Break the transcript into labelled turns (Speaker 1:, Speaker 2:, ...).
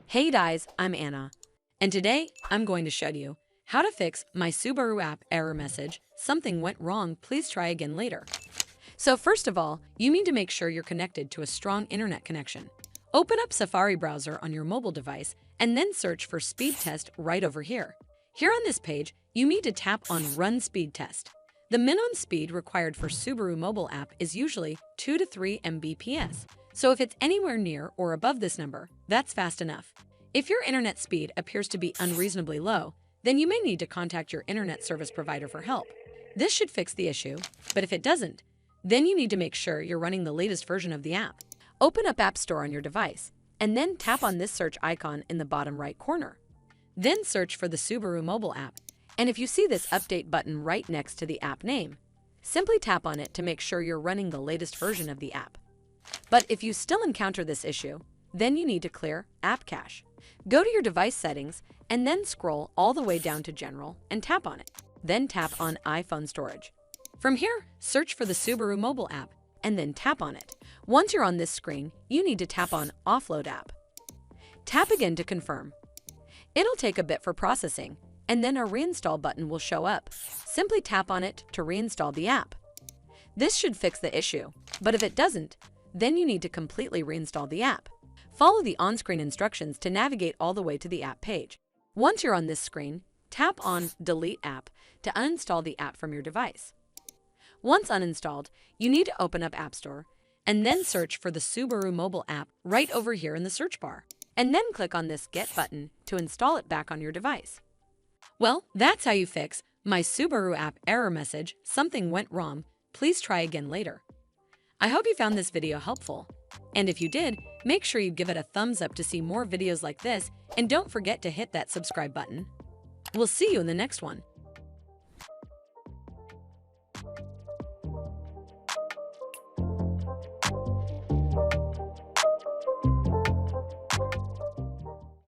Speaker 1: Hey guys, I'm Anna, and today I'm going to show you how to fix My Subaru App error message, something went wrong, please try again later. So first of all, you need to make sure you're connected to a strong internet connection. Open up Safari browser on your mobile device and then search for speed test right over here. Here on this page, you need to tap on Run Speed Test. The minimum speed required for Subaru mobile app is usually 2 to 3 Mbps. So if it's anywhere near or above this number, that's fast enough. If your internet speed appears to be unreasonably low, then you may need to contact your internet service provider for help. This should fix the issue, but if it doesn't, then you need to make sure you're running the latest version of the app. Open up App Store on your device, and then tap on this search icon in the bottom right corner. Then search for the Subaru mobile app, and if you see this update button right next to the app name, simply tap on it to make sure you're running the latest version of the app. But if you still encounter this issue, then you need to clear App Cache. Go to your device settings and then scroll all the way down to General and tap on it. Then tap on iPhone Storage. From here, search for the Subaru mobile app and then tap on it. Once you're on this screen, you need to tap on Offload App. Tap again to confirm. It'll take a bit for processing, and then a Reinstall button will show up. Simply tap on it to reinstall the app. This should fix the issue, but if it doesn't, then you need to completely reinstall the app. Follow the on-screen instructions to navigate all the way to the app page. Once you're on this screen, tap on Delete App to uninstall the app from your device. Once uninstalled, you need to open up App Store and then search for the Subaru mobile app right over here in the search bar, and then click on this Get button to install it back on your device. Well, that's how you fix My Subaru App error message, something went wrong, please try again later. I hope you found this video helpful. And if you did, make sure you give it a thumbs up to see more videos like this, and don't forget to hit that subscribe button. We'll see you in the next one.